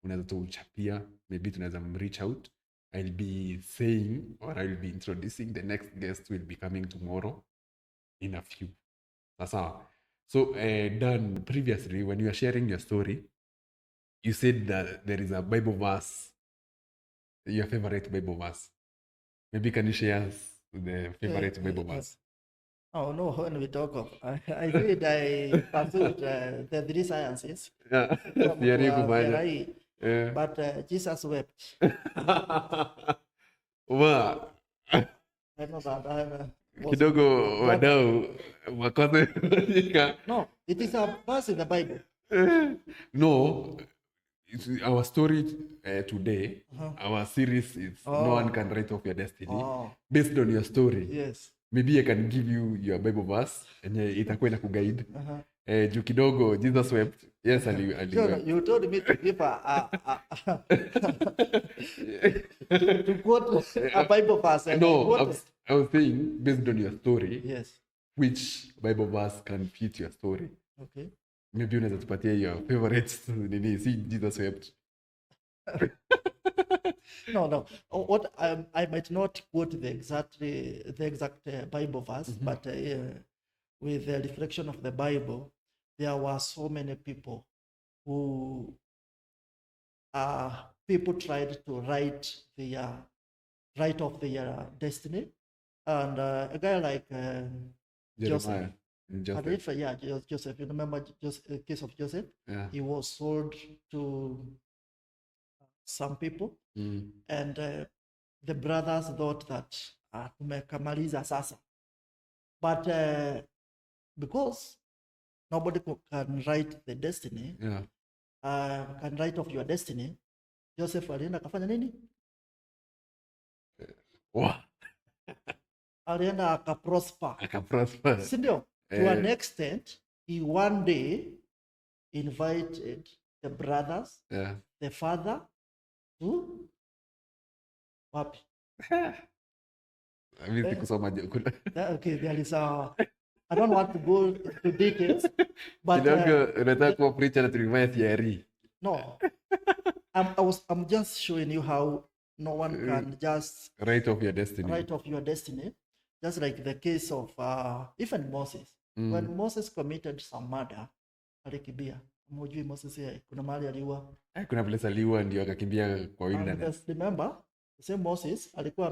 Unaweza tuchapia, maybe tunaweza reach out. I'll be saying, or I'll be introducing the next guest will be coming tomorrow in a few. So, Dan, previously, when you were sharing your story, you said that there is a Bible verse, your favorite Bible verse. Maybe can you share the favorite Bible verse? Oh no, when we talk of, I said I pursued the 3 sciences. Yeah. But Jesus wept. Wow. I know that kidogo wadau wakose. No, it is a verse in the Bible. No, it's our story today, our series is No One Can Write Off Your Destiny. Based on your story. Yes. Maybe I can give you your Bible verse and itakuwa ina kuguide. Juu kidogo Jesus wept. Yes, sure, you told me to give to quote a Bible verse. No, I was saying based on your story. Yes. Which Bible verse can fit your story? Okay. Maybe unaweza tupatia your favorite nini, see Jesus wept. No. What I might not quote the exact Bible verse, but with the reflection of the Bible, there were so many people who people tried to write off their destiny, and a guy like Jeremiah. Joseph. You remember the case of Joseph? Yeah. He was sold to some people, and the brothers thought that tumekamaliza sasa, but because nobody can write the destiny, can write off your destiny, Joseph alienda akafanya nini? Alienda akaprosper. Si ndio? To an extent, he one day invited the brothers, the father, to wapi? Okay, there is a, I don't want to go into details, but no, I'm just showing you how no one can just write off your destiny. Just like the case of even Moses. When Moses committed some murder, alikibia. Mujui Moses kuna mahali aliua. Kuna place aliua ndio akakimbia kwa wilderness. Just remember, the same Moses alikuwa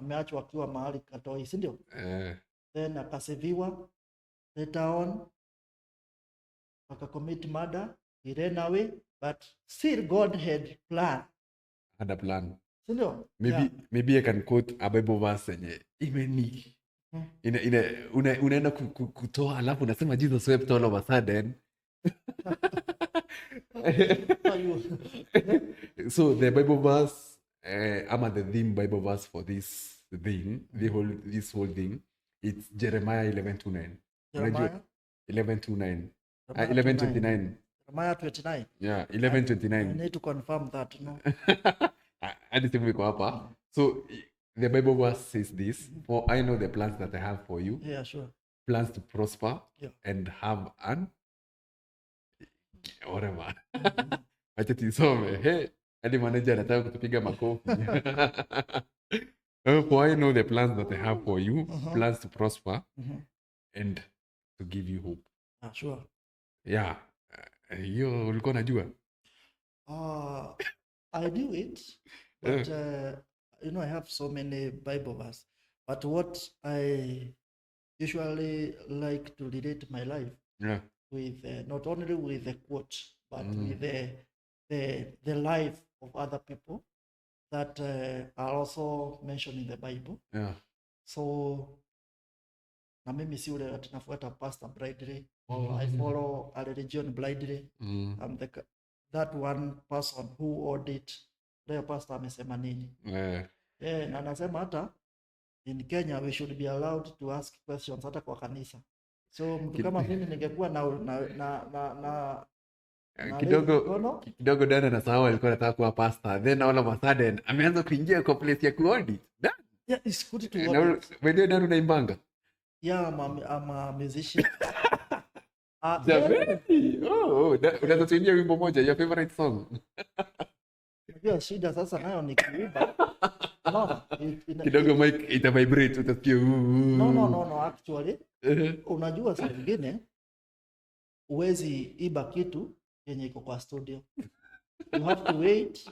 ameachwa akiwa mahali Katoi, si ndio? Then akaseviwa, later on akacommit murder, he ran away, but still God had a plan. Si ndio? Maybe I can quote a Bible verse yenye imeni unaenda kutoa alafu unasema Jesus wept all of a sudden. So the Bible verse, ama the theme Bible verse for this thing, this whole thing, it's Jeremiah 11:29. Jeremiah 11:29. 11:29. Jeremiah 29. Yeah, 11:29. I need to confirm that, no. Hadi simu iko hapa. So the Bible verse says this, for I know the plans that I have for you. Yeah, sure. Plans to prosper and have an whatever. Acha tisome. Hey, hadi manager anataka kutupiga makofi. For I know the plans that I have for you, plans to prosper and to give you hope. Sure. Yeah. Hiyo ulikuwa unajua? I do it, but I have so many Bible verses. But what I usually like to relate my life with, not only with the quote, but with the life of other people that are also mentioned in the Bible. Yeah. So na mimi si ule tunafuata pastor blindly or I follow a religion blindly. I'm that one person who audit the pastor amesema nini. Na anasema hata in Kenya we should be allowed to ask questions hata kwa kanisa. So mtu kama mimi ningekuwa na kidogo dada na sawa alikuwa anataka kuwa pastor, then all of a sudden ameanza kuingia kwa place ya kuaudit. Yeah, it's good to audit. Wewe ndio unaimbanga? Yeah, I'm a musician. Unaweza tuimbia wimbo moja, your favorite song? Unajua shida sasa nayo ni kuimba. Kidogo mic ita vibrate utasikia. No, actually. Unajua saa nyingine uwezi iba kitu yenye iko kwa studio. You have to wait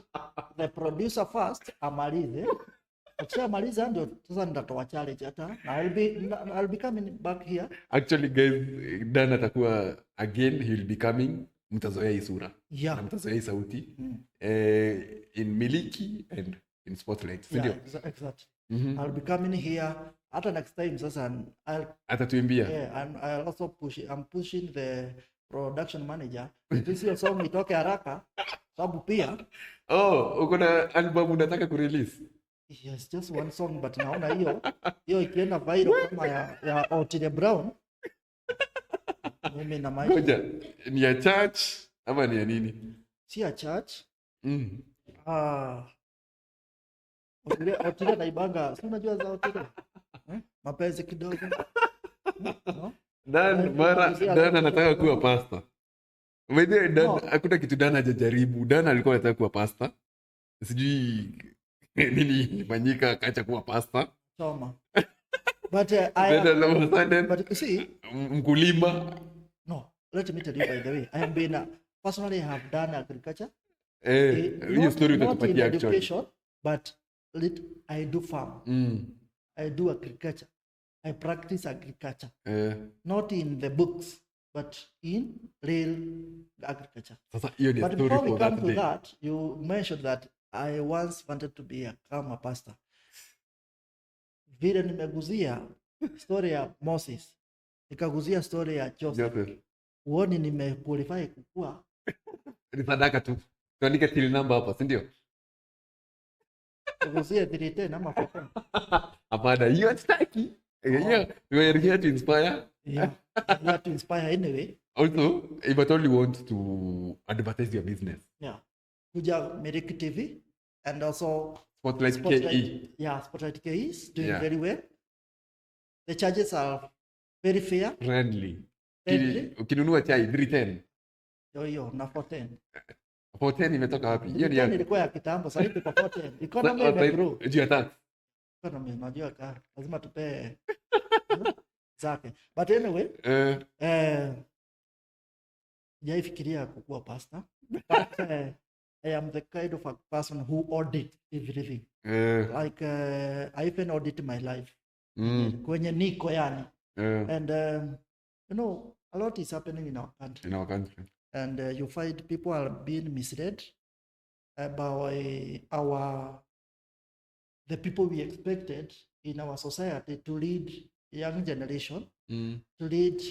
the producer first amalize. Ukishamaliza ndio sasa nitatoa challenge hata na I'll be coming back here. Actually guys, Dan atakuwa again, he will be coming. Mtazoea hii sura. Yeah. Na mtazoea hii sauti. In Miliki and in Spotlight. Yeah, exactly. I'll be coming here hata next time sasa atatuimbia. Yeah, and I'll also I'm pushing the production manager. This your song itoke haraka sababu pia uko na album unataka kurelease? Yes, just one song, but naona hiyo ikienda viral kama ya Otile Brown. Mimi na maisha. Ngoja, ni ya church ama ni ya nini? Si ya church. Otile naibanga, si unajua za Otile? Mapenzi kidogo. Dan anataka kuwa pastor. Wewe Dan hakuna kitu Dan hajajaribu. Dan alikuwa anataka kuwa pastor. Sijui nini ilifanyika akaacha kuwa pastor. Soma. But but you see, mkulima. No, let me tell you by the way, I have been personally have done agriculture. Not in education, but I do farm. I do agriculture. I practice agriculture. Not in the books, but in real agriculture. But before we come to that, you mentioned that I once wanted to become a pastor. Vile nimeguzia story ya Moses, nikaguzia story ya Joseph. Uoni nimequalify kukua. Ni sadaka tu. Tuandike till number hapa, si ndio? Nikaguzia 310 ama 410. Hapana, hiyo hataki. We are here to inspire. Yeah, we are to inspire anyway. Also, if at all you want to advertise your business. Yeah. Kuja Miliki TV and also Spotlight KE. Yeah, Spotlight KE is doing very well. The charges are very fair. Friendly. Ukinunua chai 310. Yo, na 410. 410 imetoka wapi? Hiyo ni ilikuwa ya kitambo, sasa hivi kwa 410. Economy imegrow. Juu tax. Economy unajua lazima tupe zake. But anyway, jaifikiria kukuwa pastor. But I am the kind of a person who audit everything. Like I even audit my life. Kwenye niko yani. And you know, a lot is happening in our country. In our country. And you find people are being misled about the people we expected in our society to lead young generation, to lead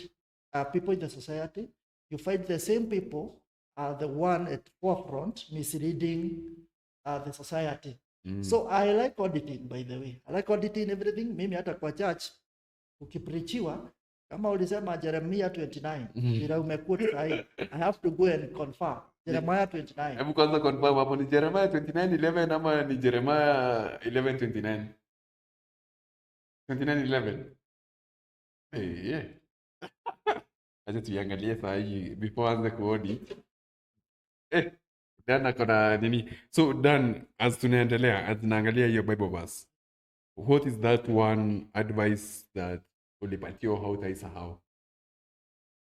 people in the society. You find the same people are the one at forefront misleading the society. So I like auditing, by the way. I like auditing everything. Mimi hata kwa church ukipreachiwa kama ulisema Jeremiah 29 bila umekuta sahi, I have to go and confirm Jeremiah 29. Hebu kwanza confirm hapo ni Jeremiah 29:11 ama ni Jeremiah 11:29? 29:11. Yeah. Acha tuiangalie saa hii before anze kuaudit. Dan akona nini? So Dan, as tunaendelea, as tunaangalia hiyo Bible verse, what is that one advice that ulipatiwa hautaisahau?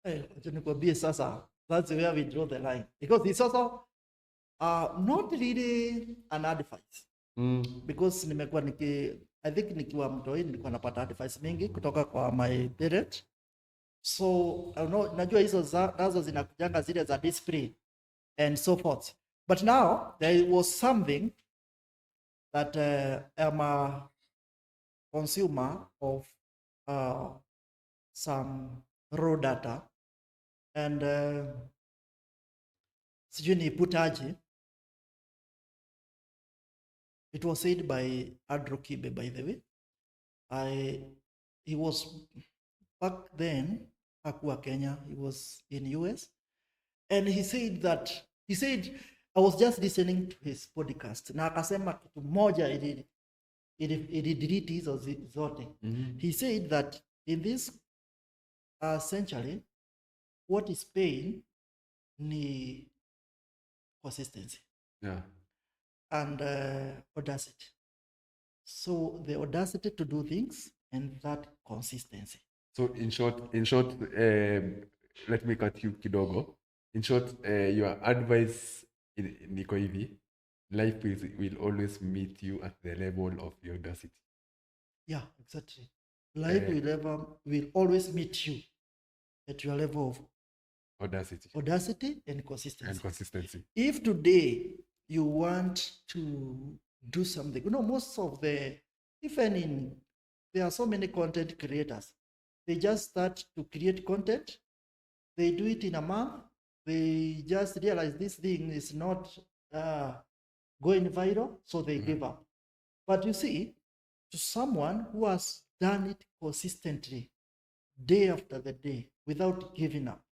Acha nikwambie sasa, that's where we draw the line. Because it's also not really an advice. Because nimekuwa I think nikiwa mtoi nilikuwa napata advice mingi kutoka kwa my parent. So najua hizo nazo zinakujanga zile za discipline and so forth. But now there was something that I'm a consumer of some raw data, and sijui niiputaje. It was said by Andrew Kibe, by the way. He was back then hakuwa Kenya, he was in US, and he said I was just listening to his podcast na akasema kitu moja ili delete hizo zote. He said that in this century what is paying ni consistency. Yeah. And audacity. So the audacity to do things and that consistency. So in short, let me cut you kidogo. In short, your advice niko hivi, life will always meet you at the level of your audacity. Yeah, exactly. Life will always meet you at your level of audacity and consistency. If today you want to do something, most of there are so many content creators. They just start to create content. They do it in a month. They just realize this thing is not going viral, so they give up. But you see, to someone who has done it consistently, day after the day, without giving up,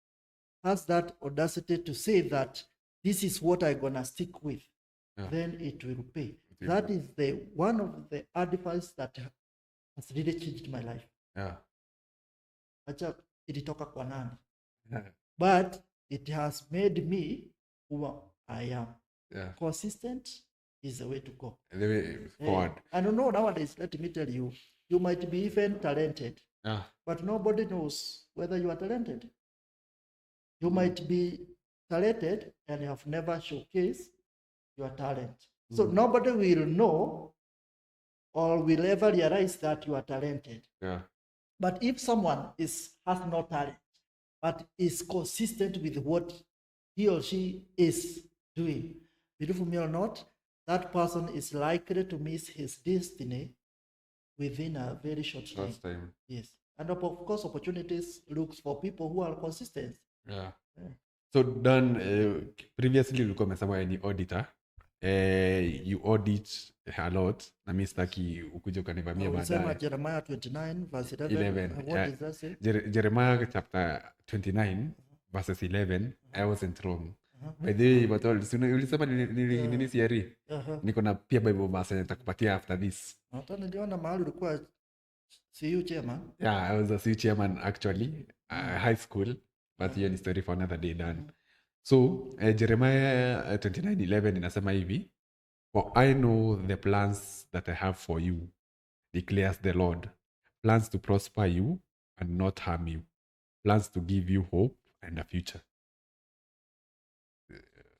has that audacity to say that this is what I'm gonna stick with, then it will pay. That is one of the advice that has really changed my life. Acha ilitoka kwa nani? But it has made me who I am. Consistent is the way to go. The way forward. I don't know nowadays, let me tell you, you might be even talented, but nobody knows whether you are talented. You might be talented and you have never showcased your talent. So nobody will know or will ever realize that you are talented. But if someone has no talent, but is consistent with what he or she is doing, believe me or not, that person is likely to miss his destiny within a very short time. Yes. And of course, opportunities looks for people who are consistent. So Dan, previously ulikuwa umesema ni auditor. You audit a lot. Na mimi sitaki ukuje ukanivamia baadaye. Jeremiah 29 verse 11. What does that say? Jeremiah chapter 29 verses 11. I wasn't wrong. By the way, but ulisema nini siari? Niko na pia Bible verse nitakupatia after this. Hata niliona mahali ulikuwa CU chairman. Yeah, I was a CU chairman actually, high school, but hiyo ni story for another day done. So, Jeremiah 29:11 inasema hivi, for I know the plans that I have for you, declares the Lord, plans to prosper you and not harm you, plans to give you hope and a future.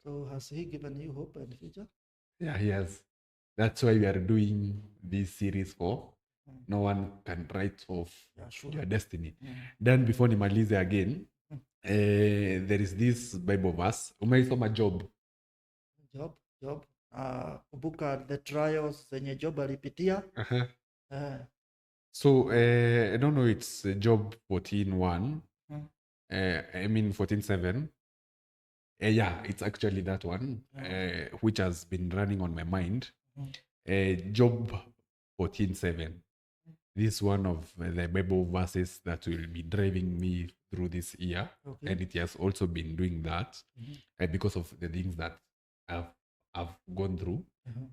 So has he given you hope in the future? Yeah, he has. That's why we are doing this series for no one can write off Yeah, sure. your destiny. Then before nimalize again, there is this Bible verse. Umeisoma Job. Job. Kumbuka the trials zenye Job alipitia. Uh-huh. Eh, So I don't know, it's Job 14:1. I mean 14:7. Yeah, it's actually that one, which has been running on my mind. Job 14:7. This is one of the Bible verses that will be driving me through this year. Okay. And it has also been doing that because of the things that I've gone through.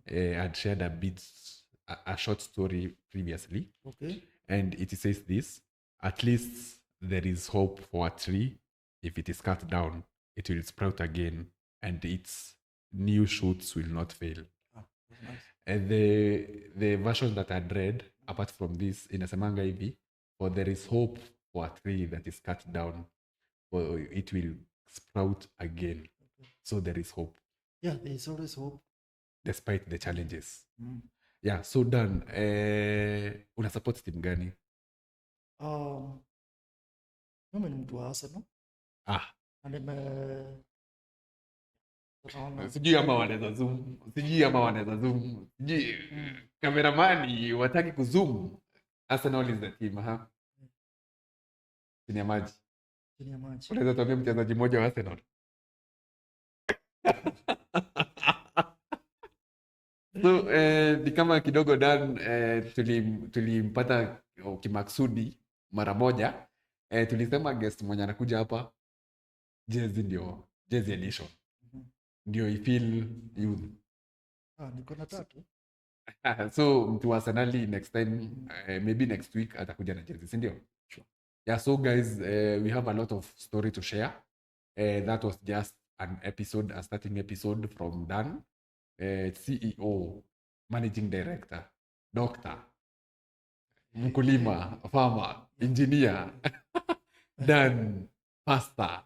I'd shared a short story previously. Okay. And it says this: at least there is hope for a tree. If it is cut down, it will sprout again, and its new shoots will not fail. Nice. And the version that I'd read, apart from this, inasemanga hivi, for there is hope for a tree that is cut down, for it will sprout again. So there is hope. Yeah, there is always hope. Despite the challenges. Yeah, so Dan, una support team gani? Mimi ni mtu wa Arsenal. Sijui ama wanaweza zoom, sijui kameramani wataki kuzoom. Arsenal is the team, ha? Chini ya maji. Unaweza tuambia mchezaji mmoja wa Arsenal? So ni kama kidogo Dan tulimpata kimaksudi mara moja. Tulisema guest mwenye anakuja hapa Jezi edition. Ndio I feel youth. Niko na tatu. So mtu wa Arsenal next time, maybe next week atakuja na jezi, si ndio? Sure. Yeah, so guys, we have a lot of story to share. That was just an episode, a starting episode from Dan, CEO, managing director, doctor, mkulima, farmer, engineer, Dan, pastor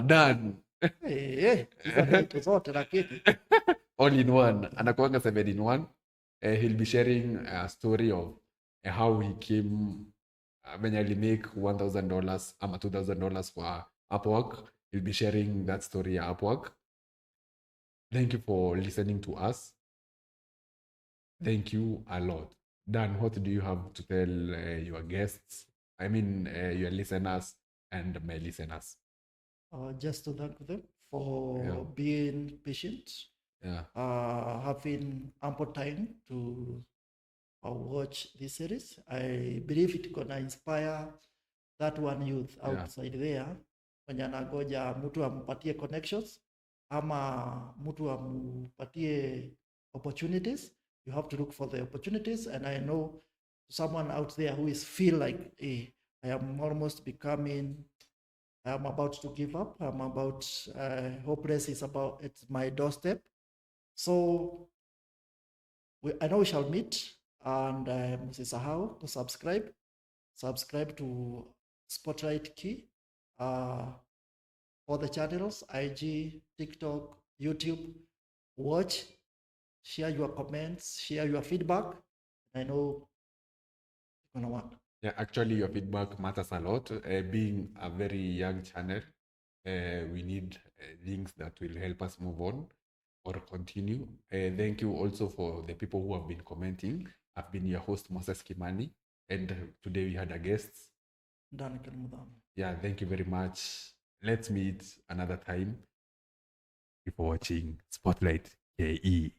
Dan. Zote lakini all in one. Anakuanga 7 in 1. He'll be sharing a story of how he came venye alimake $1,000 ama $2,000 for Upwork. He'll be sharing that story at Upwork. Thank you for listening to us. Thank you a lot. Dan, what do you have to tell your guests? I mean, your listeners and my listeners. Just to thank them for being patient. Having ample time to watch this series. I believe it's gonna inspire that one youth outside there mwenye anagoja mtu ampatie connections ama mtu ampatie opportunities. You have to look for the opportunities, and I know someone out there who is feel like, hey, I am almost becoming, I'm about to give up, I'm about hopeless, it's my doorstep. So I know we shall meet, and msisahau to subscribe to Spotlight Key, all the channels, IG, TikTok, YouTube. Watch, share your comments, share your feedback. I know it's gonna work. Yeah, actually your feedback matters a lot. Being a very young channel, we need links that will help us move on or continue. Thank you also for the people who have been commenting. I've been your host, Moses Kimani, and today we had a guest, Duncan. Yeah, thank you very much. Let's meet another time. Thank you for watching Spotlight KE.